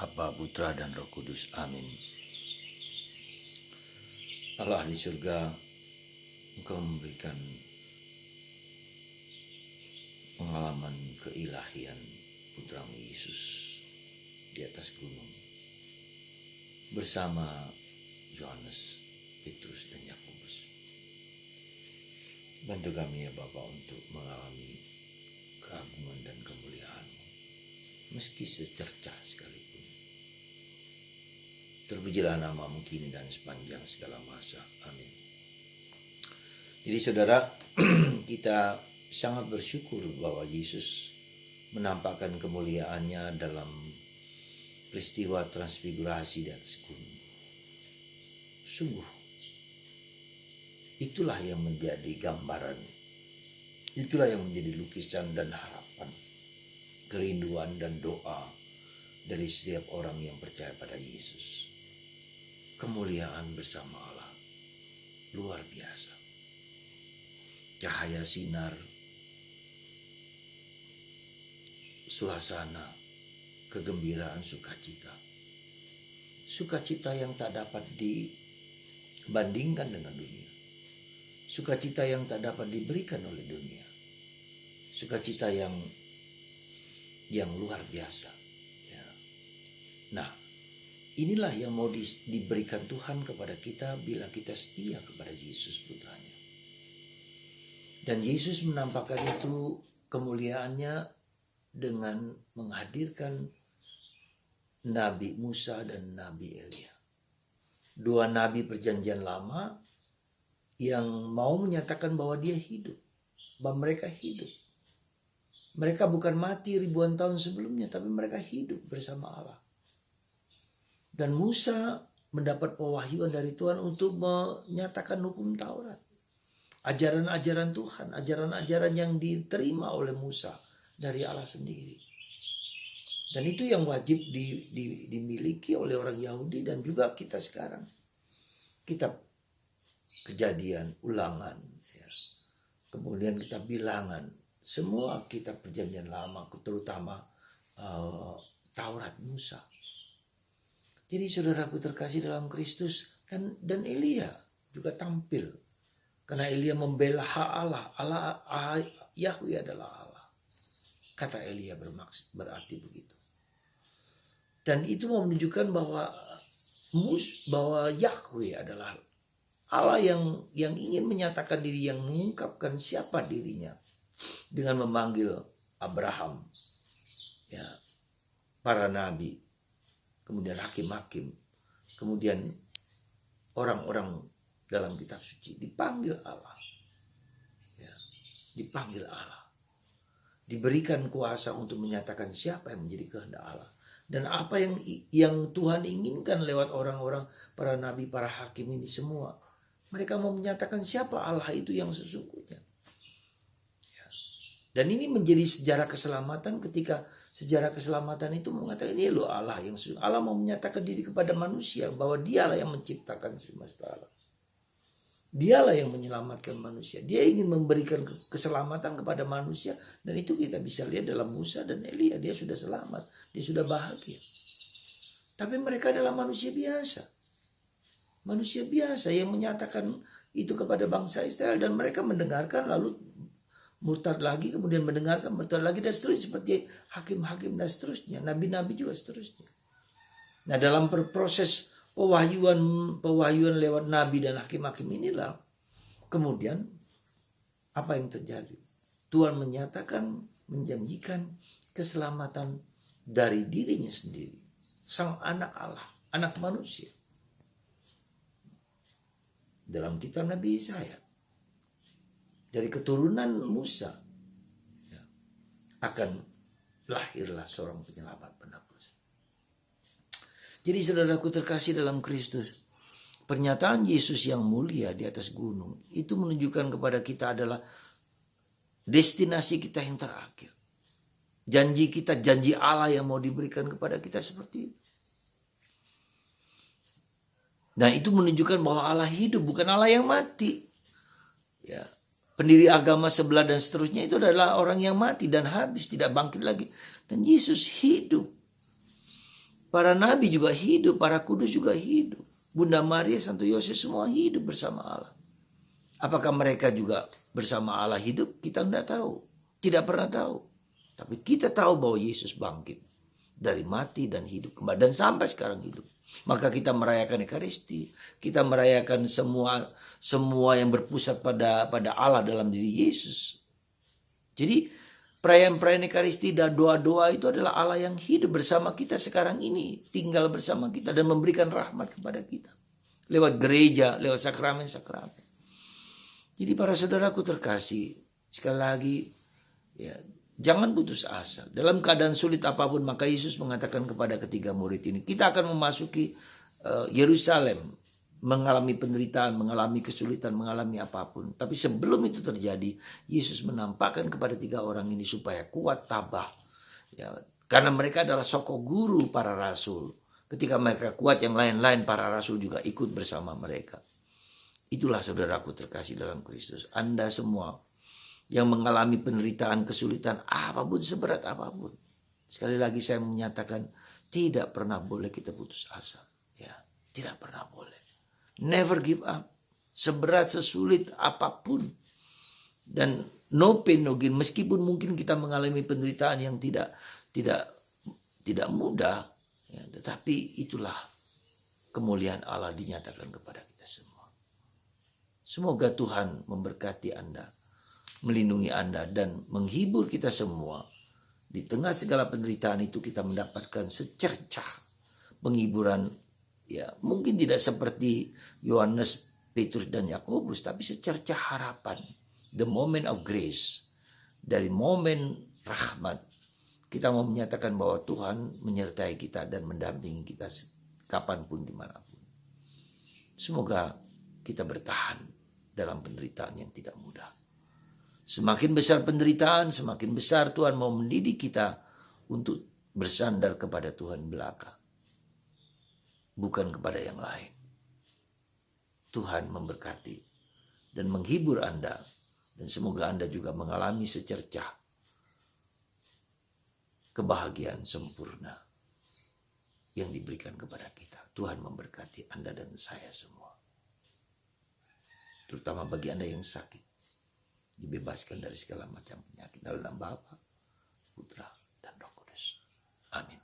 Bapa, Putra, dan Roh Kudus. Amin. Allah di surga, Engkau memberikan pengalaman keilahian Putramu Yesus di atas gunung bersama Yohanes, Petrus, dan Yakobus. Bantu kami ya Bapa untuk mengalami keagungan dan kemuliaan-Mu meski secercah sekalipun. Terpujilah nama-Mu kini dan sepanjang segala masa. Amin. Jadi saudara, kita sangat bersyukur bahwa Yesus menampakkan kemuliaannya dalam peristiwa transfigurasi di atas gunung. Sungguh, itulah yang menjadi gambaran, itulah yang menjadi lukisan dan harapan, kerinduan dan doa dari setiap orang yang percaya pada Yesus. Kemuliaan bersama Allah luar biasa. Cahaya sinar, suasana, kegembiraan, sukacita. Sukacita yang tak dapat dibandingkan dengan dunia. Sukacita yang tak dapat diberikan oleh dunia. Sukacita yang luar biasa. Ya. Nah, inilah yang mau diberikan Tuhan kepada kita bila kita setia kepada Yesus putranya. Dan Yesus menampakkan itu kemuliaannya dengan menghadirkan Nabi Musa dan Nabi Elia. Dua nabi perjanjian lama yang mau menyatakan bahwa dia hidup, bahwa mereka hidup. Mereka bukan mati ribuan tahun sebelumnya, tapi mereka hidup bersama Allah. Dan Musa mendapat pewahyuan dari Tuhan untuk menyatakan hukum Taurat. Ajaran-ajaran Tuhan, ajaran-ajaran yang diterima oleh Musa dari Allah sendiri. Dan itu yang wajib dimiliki oleh orang Yahudi dan juga kita sekarang. Kitab Kejadian, Ulangan, ya. Kemudian kitab Bilangan, semua kitab perjanjian lama, terutama Taurat Musa. Jadi saudaraku terkasih dalam Kristus, dan Elia juga tampil. Karena Elia membela hak Allah. Yahweh adalah Allah. Kata Elia berarti begitu. Dan itu mau menunjukkan bahwa Yahweh adalah Allah yang ingin menyatakan diri, yang mengungkapkan siapa dirinya dengan memanggil Abraham, ya, para nabi, kemudian hakim-hakim, kemudian orang-orang dalam kitab suci dipanggil Allah, ya, dipanggil Allah, diberikan kuasa untuk menyatakan siapa yang menjadi kehendak Allah dan apa yang Tuhan inginkan lewat orang-orang, para nabi, para hakim ini semua. Mereka mau menyatakan siapa Allah itu yang sesungguhnya. Ya. Dan ini menjadi sejarah keselamatan ketika sejarah keselamatan itu mengatakan ini loh Allah yang Allah mau menyatakan diri kepada manusia bahwa dialah yang menciptakan semesta alam. Dialah yang menyelamatkan manusia. Dia ingin memberikan keselamatan kepada manusia. Dan itu kita bisa lihat dalam Musa dan Elia. Dia sudah selamat. Dia sudah bahagia. Tapi mereka adalah manusia biasa. Manusia biasa yang menyatakan itu kepada bangsa Israel. Dan mereka mendengarkan lalu murtad lagi. Kemudian mendengarkan murtad lagi dan seterusnya. Seperti hakim-hakim dan seterusnya. Nabi-nabi juga seterusnya. Nah dalam proses pewahyuan lewat nabi dan hakim-hakim inilah kemudian apa yang terjadi? Tuhan menyatakan, menjanjikan keselamatan dari dirinya sendiri, sang anak Allah, anak manusia. Dalam kitab Nabi Yesaya, dari keturunan Musa ya, akan lahirlah seorang penyelamat penebus. Jadi saudaraku terkasih dalam Kristus, pernyataan Yesus yang mulia di atas gunung itu menunjukkan kepada kita adalah destinasi kita yang terakhir. Janji kita, janji Allah yang mau diberikan kepada kita seperti itu. Nah itu menunjukkan bahwa Allah hidup, bukan Allah yang mati. Ya, pendiri agama sebelah dan seterusnya itu adalah orang yang mati dan habis, tidak bangkit lagi. Dan Yesus hidup. Para nabi juga hidup, para kudus juga hidup. Bunda Maria, Santo Yosef semua hidup bersama Allah. Apakah mereka juga bersama Allah hidup? Kita tidak tahu. Tidak pernah tahu. Tapi kita tahu bahwa Yesus bangkit dari mati dan hidup kembali. Dan sampai sekarang hidup. Maka kita merayakan Ekaristi. Kita merayakan semua yang berpusat pada Allah dalam diri Yesus. Jadi perayaan-perayaan Ekaristi dan doa-doa itu adalah Allah yang hidup bersama kita sekarang ini. Tinggal bersama kita dan memberikan rahmat kepada kita. Lewat gereja, lewat sakramen-sakramen. Jadi para saudaraku terkasih, sekali lagi, ya, jangan putus asa. Dalam keadaan sulit apapun, maka Yesus mengatakan kepada ketiga murid ini, kita akan memasuki Yerusalem, mengalami penderitaan, mengalami kesulitan, mengalami apapun. Tapi sebelum itu terjadi, Yesus menampakkan kepada tiga orang ini supaya kuat, tabah. Ya, karena mereka adalah soko guru para rasul. Ketika mereka kuat, yang lain-lain para rasul juga ikut bersama mereka. Itulah saudaraku terkasih dalam Kristus. Anda semua yang mengalami penderitaan, kesulitan, apapun, seberat apapun. Sekali lagi saya menyatakan, tidak pernah boleh kita putus asa. Ya, tidak pernah boleh. Never give up. Seberat, sesulit apapun. Dan no pain, no gain. Meskipun mungkin kita mengalami penderitaan yang tidak mudah. Ya, tetapi itulah kemuliaan Allah dinyatakan kepada kita semua. Semoga Tuhan memberkati Anda, melindungi Anda, dan menghibur kita semua. Di tengah segala penderitaan itu kita mendapatkan secercah penghiburan. Ya, mungkin tidak seperti Yohanes, Petrus, dan Yakobus, tapi secercah harapan. The moment of grace. Dari momen rahmat, kita mau menyatakan bahwa Tuhan menyertai kita dan mendampingi kita kapanpun, dimanapun. Semoga kita bertahan dalam penderitaan yang tidak mudah. Semakin besar penderitaan, semakin besar Tuhan mau mendidik kita untuk bersandar kepada Tuhan belaka. Bukan kepada yang lain. Tuhan memberkati dan menghibur Anda. Dan semoga Anda juga mengalami secercah kebahagiaan sempurna yang diberikan kepada kita. Tuhan memberkati Anda dan saya semua. Terutama bagi Anda yang sakit. Dibebaskan dari segala macam penyakit. Dalam nama Bapa, Putra, dan Roh Kudus. Amin.